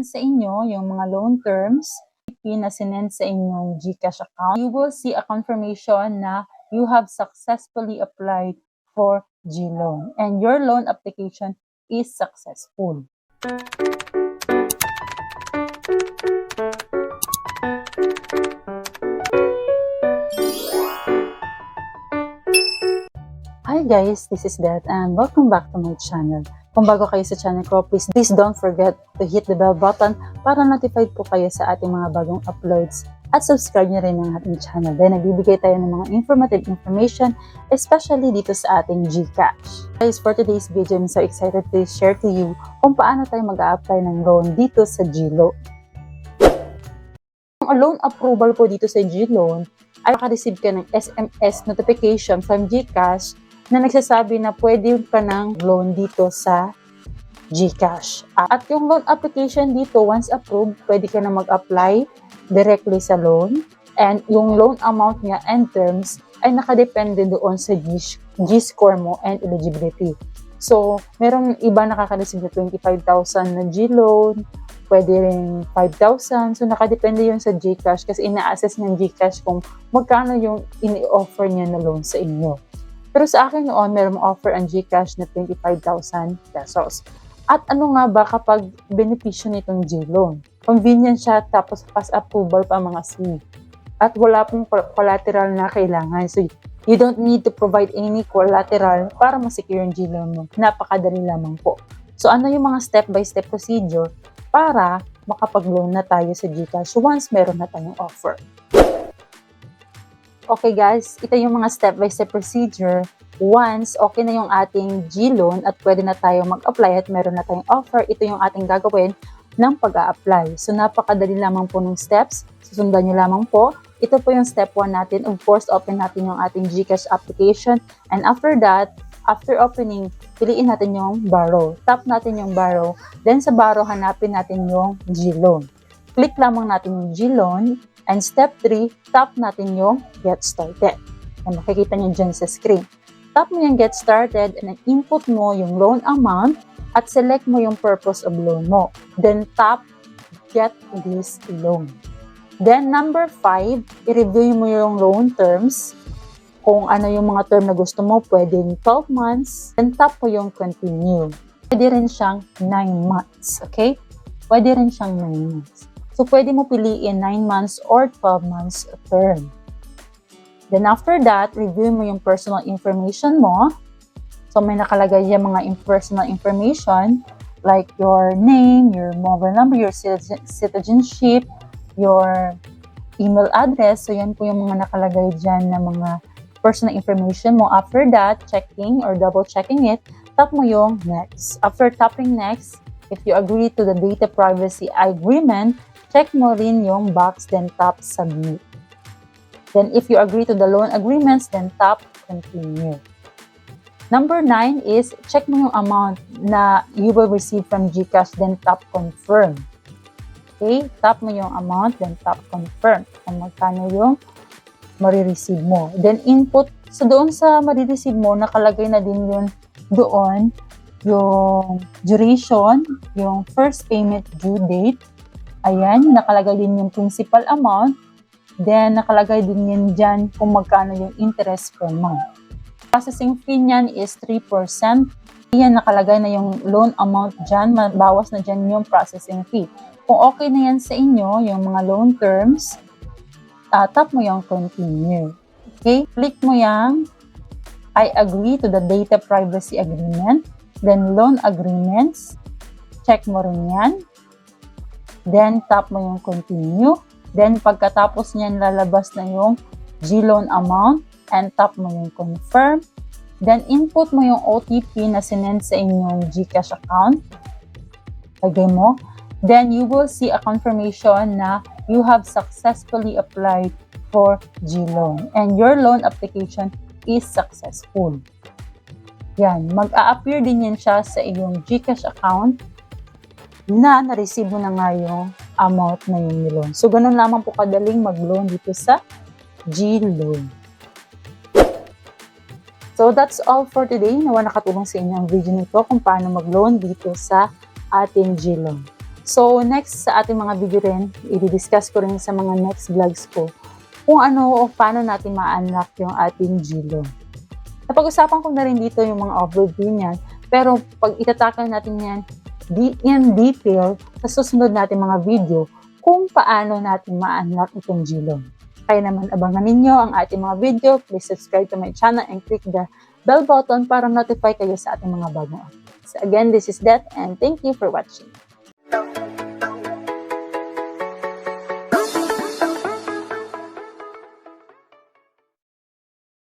sa inyo yung mga loan terms na sinend sa inyong GCash account, you will see a confirmation na you have successfully applied for GLoan and your loan application is successful. Hi guys, this is Det and welcome back to my channel. Kung bago kayo sa channel ko, please don't forget to hit the bell button para notified po kayo sa ating mga bagong uploads at subscribe nyo rin ng ating channel. Then nagbibigay tayo ng mga informative information, especially dito sa ating GCash. Guys, for today's video, I'm so excited to share to you kung paano tayo mag-a-apply ng loan dito sa GLoan. Ang loan approval po dito sa GLoan ay maka-receive ka ng SMS notification from GCash na nagsasabi na pwede ka ng loan dito sa GCash. At yung loan application dito, once approved, pwede ka na mag-apply directly sa loan. And yung loan amount niya and terms ay nakadepende doon sa G-score mo and eligibility. So, merong iba nakaka-receive na 25,000 na GLoan, pwede rin 5,000. So, nakadepende yun sa GCash kasi ina-assess ng GCash kung magkano yung ini-offer niya na loan sa inyo. Pero sa akin noon, merong offer ang GCash na 25,000 pesos. At ano nga ba kapag benepisyo nitong GLoan? Convenient siya tapos pass approval pa mga C. At wala pong collateral na kailangan. So, you don't need to provide any collateral para ma-secure yung GLoan mo. Napakadali lamang po. So, ano yung mga step-by-step procedure para makapag-loan na tayo sa GCash once meron na tayong offer? Okay guys, ito yung mga step-by-step procedure. Once okay na yung ating GLoan at pwede na tayo mag-apply at meron na tayong offer, ito yung ating gagawin ng pag-a-apply. So napakadali lamang po ng steps. Susundan nyo lamang po. Ito po yung step 1 natin. Of course, open natin yung ating GCash application. And after that, after opening, piliin natin yung borrow. Tap natin yung borrow. Then sa borrow, hanapin natin yung GLoan. Click lamang natin yung GLoan. And step 3, tap natin yung Get Started. And makikita nyo dyan sa screen. Tap mo yung Get Started and input mo yung loan amount at select mo yung purpose of loan mo. Then tap Get This Loan. Then number 5, i-review mo yung loan terms. Kung ano yung mga term na gusto mo, pwedeng 12 months. Then tap mo yung Continue. Pwede rin siyang 9 months. Okay? Pwede rin siyang 9 months. So, pwede mo piliin 9 months or 12 months term. Then, after that, review mo yung personal information mo. So, may nakalagay yung mga personal information like your name, your mobile number, your citizenship, your email address. So, yan po yung mga nakalagay dyan na mga personal information mo. After that, checking or double-checking it, tap mo yung Next. After tapping Next, if you agree to the data privacy agreement, check mo rin yung box, then tap Submit. Then, if you agree to the loan agreements, then tap Continue. Number 9 is, check mo yung amount na you will receive from GCash, then tap Confirm. Okay? Tap mo yung amount, then tap Confirm. Kung magkano yung marireceive mo. Then, input. So, doon sa marireceive mo, nakalagay na din yun doon yung duration, yung first payment due date. Ayan, nakalagay din yung principal amount. Then, nakalagay din yan dyan kung magkano yung interest per month. Processing fee niyan is 3%. Ayan, nakalagay na yung loan amount dyan. Bawas na dyan yung processing fee. Kung okay na yan sa inyo, yung mga loan terms, tap mo yung Continue. Okay? Click mo yung I agree to the data privacy agreement. Then, loan agreements. Check mo rin yan. Then, tap mo yung Continue. Then, pagkatapos niyan, lalabas na yung GLoan amount and tap mo yung Confirm. Then, input mo yung OTP na sinend sa inyong GCash account. Lagay mo. Then, you will see a confirmation na you have successfully applied for GLoan and your loan application is successful. Yan. Mag-a-appear din yan siya sa iyong GCash account na na-receive mo na nga yung amount na yung loan. So, ganun lamang po kadaling mag-loan dito sa GLoan. So, that's all for today. Nawa nakatulong sa inyo ang video nito kung paano mag-loan dito sa ating GLoan. So, next sa ating mga video rin, i-discuss ko rin sa mga next vlogs ko kung ano o paano natin ma-unlock yung ating G-loan. Napag-usapan ko na rin dito yung mga overview niyan, pero pag itatakal natin yan in detail sa susunod natin mga video kung paano natin ma-unlock itong G-loan. Kaya naman abangan ninyo ang ating mga video. Please subscribe to my channel and click the bell button para notify kayo sa ating mga bagong updates. So again, this is Det and thank you for watching.